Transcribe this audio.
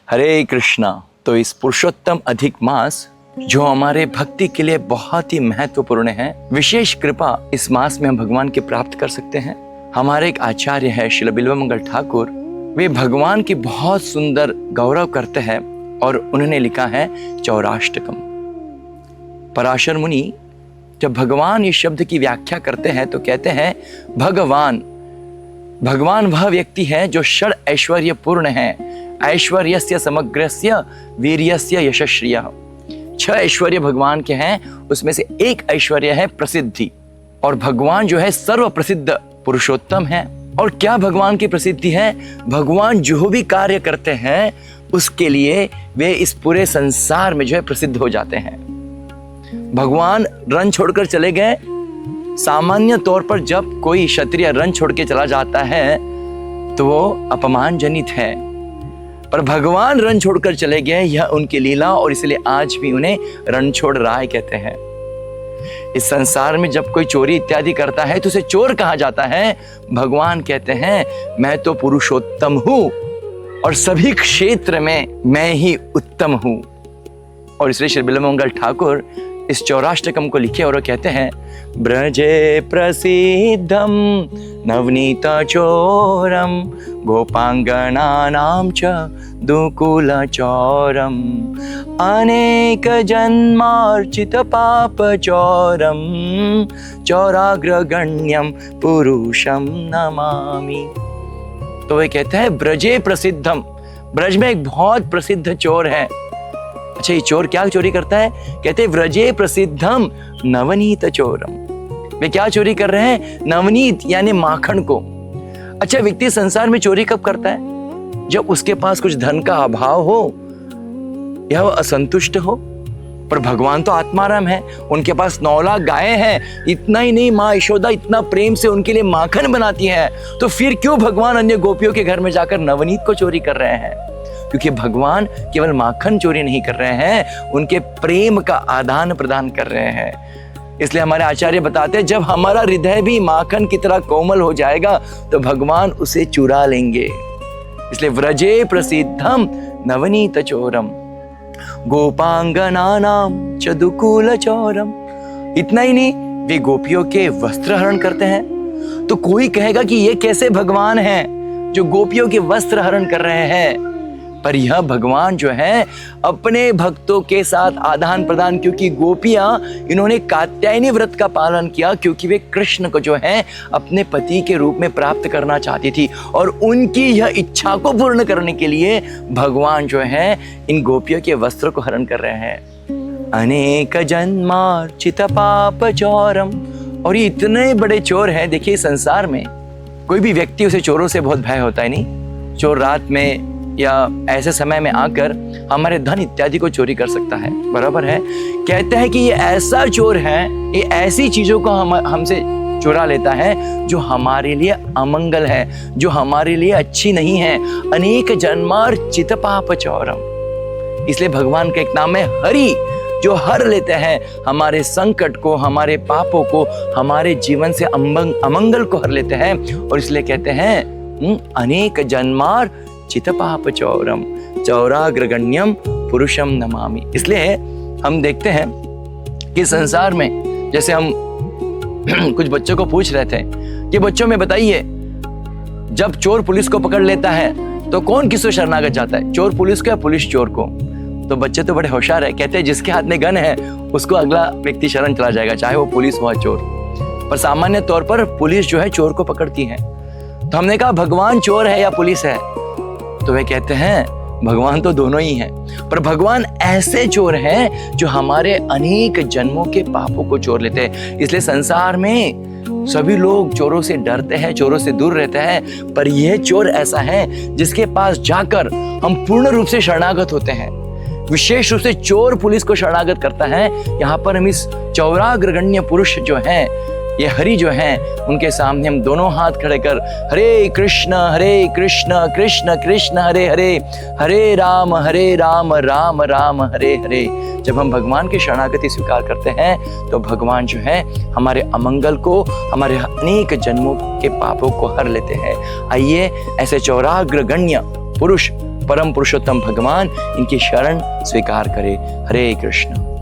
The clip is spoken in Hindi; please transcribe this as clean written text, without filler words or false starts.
हरे कृष्णा। तो इस पुरुषोत्तम अधिक मास जो हमारे भक्ति के लिए बहुत ही महत्वपूर्ण है, विशेष कृपा इस मास में हम भगवान के प्राप्त कर सकते हैं। हमारे एक आचार्य है श्रील बिल्वमंगल ठाकुर, वे भगवान की बहुत सुंदर गौरव करते हैं और उन्होंने लिखा है चौराष्टकम। पराशर मुनि जब भगवान इस शब्द की व्याख्या करते हैं तो कहते हैं भगवान वह व्यक्ति है जो षड ऐश्वर्य पूर्ण है, ऐश्वर्यस्य समग्रस्य वीर्यस्य यशस्रियः। 6 ऐश्वर्य भगवान के हैं, उसमें से एक ऐश्वर्य है प्रसिद्धि। और भगवान जो है सर्व प्रसिद्ध पुरुषोत्तम है। और क्या भगवान की प्रसिद्धि है? भगवान जो भी कार्य करते हैं उसके लिए वे इस पूरे संसार में जो है प्रसिद्ध हो जाते हैं। भगवान रण छोड़कर चले गए। सामान्य तौर पर जब कोई क्षत्रिय रण छोड़ के चला जाता है तो वो अपमानजनित है, पर भगवान रण छोड़कर चले गए, यह उनकी लीला, और इसलिए आज भी उन्हें रण छोड़ राय कहते हैं। इस संसार में जब कोई चोरी इत्यादि करता है तो उसे चोर कहा जाता है। भगवान कहते हैं मैं तो पुरुषोत्तम हूं और सभी क्षेत्र में मैं ही उत्तम हूं। और इसलिए श्री बिल्वमंगल ठाकुर इस चौराष्टकम को लिखे और वो कहते हैं ब्रजे प्रसिद्धम नवनीत चोरम गोपांगनानां च दुकुल चौरम अनेक जन्मार्चित पाप चौरम चौराग्रगण्यम पुरुषम नमामि। तो वे कहते हैं ब्रजे प्रसिद्धम, ब्रज में एक बहुत प्रसिद्ध चोर है। अच्छा, ये चोर क्या चोरी करता है? कहते व्रजे प्रसिद्धम नवनीत चोरम। वे क्या चोरी कर रहे हैं? नवनीत यानी माखन को। अच्छा, व्यक्ति संसार में चोरी कब करता है? जब उसके पास कुछ धन का अभाव हो या वह असंतुष्ट हो। पर भगवान तो आत्माराम है, उनके पास 9 लाख गायें हैं। इतना ही नहीं, माँ यशोदा इतना प्रेम से उनके लिए माखन बनाती है, तो फिर क्यों भगवान अन्य गोपियों के घर में जाकर नवनीत को चोरी कर रहे हैं? क्योंकि भगवान केवल माखन चोरी नहीं कर रहे हैं, उनके प्रेम का आदान प्रदान कर रहे हैं। इसलिए हमारे आचार्य बताते हैं जब हमारा हृदय भी माखन की तरह कोमल हो जाएगा तो भगवान उसे चुरा लेंगे। इसलिए व्रजे प्रसिद्धम नवनीत चोरम गोपांगनानां च दुकुल चौरम। इतना ही नहीं, वे गोपियों के वस्त्र हरण करते हैं। तो कोई कहेगा कि ये कैसे भगवान हैं जो गोपियों के वस्त्र हरण कर रहे हैं? पर यह भगवान जो है अपने भक्तों के साथ आदान प्रदान, क्योंकि गोपियां इन्होंने कात्यायनी व्रत का पालन किया, क्योंकि वे कृष्ण को जो है अपने पति के रूप में प्राप्त करना चाहती थी, और उनकी यह इच्छा को पूर्ण करने के लिए भगवान जो है इन गोपियों के वस्त्र को हरण कर रहे हैं। अनेक जन्मार्चित पाप चौरम। और ये इतने बड़े चोर हैं। देखिए, संसार में कोई भी व्यक्ति, उसे चोरों से बहुत भय होता है नहीं? चोर रात में या ऐसे समय में आकर हमारे धन इत्यादि को चोरी कर सकता है, बराबर है। कहते हैं कि ये ऐसा चोर है, ये ऐसी चीजों को हमसे चुरा लेता है जो हमारे लिए अमंगल है, जो हमारे लिए अच्छी नहीं है। अनेक जन्मार्चित पाप चौरम। इसलिए भगवान का एक नाम है हरि, जो हर लेते हैं हमारे संकट को, हमारे पापों को, हमारे जीवन से अमंगल को हर लेते हैं। और इसलिए कहते हैं अनेक जन्मार चित पाप चौरम चौराग्रगण्यम पुरुषम नमामि। इसलिए हम देखते हैं कि संसार में, जैसे हम कुछ बच्चों को पूछ रहे थे कि बच्चों में बताइए, जब चोर पुलिस को पकड़ लेता है तो कौन किसको शरणागत जाता है, चोर पुलिस को या पुलिस चोर को? तो बच्चे तो बड़े होशियार है, कहते हैं जिसके हाथ में गन है उसको अगला व्यक्ति शरण चला जाएगा, चाहे वो पुलिस हो या चोर। पर सामान्य तौर पर पुलिस जो है चोर को पकड़ती है। तो हमने कहा भगवान चोर है या पुलिस है? तो वे कहते हैं भगवान तो दोनों ही हैं, पर भगवान ऐसे चोर हैं जो हमारे अनेक जन्मों के पापों को चोर लेते हैं। इसलिए संसार में सभी लोग चोरों से डरते हैं, चोरों से दूर रहते हैं, पर यह चोर ऐसा है जिसके पास जाकर हम पूर्ण रूप से शरणागत होते हैं। विशेष रूप से चोर पुलिस को शरणागत करता है। यहाँ पर हम इस चौराग्रगण्य पुरुष जो है, ये हरि जो हैं, उनके सामने हम दोनों हाथ खड़े कर हरे कृष्ण कृष्ण कृष्ण हरे हरे, हरे राम राम राम हरे हरे। जब हम भगवान की शरणागति स्वीकार करते हैं तो भगवान जो है हमारे अमंगल को, हमारे अनेक जन्मों के पापों को हर लेते हैं। आइए ऐसे चौराग्रगण्य पुरुष परम पुरुषोत्तम भगवान इनकी शरण स्वीकार करे। हरे कृष्ण।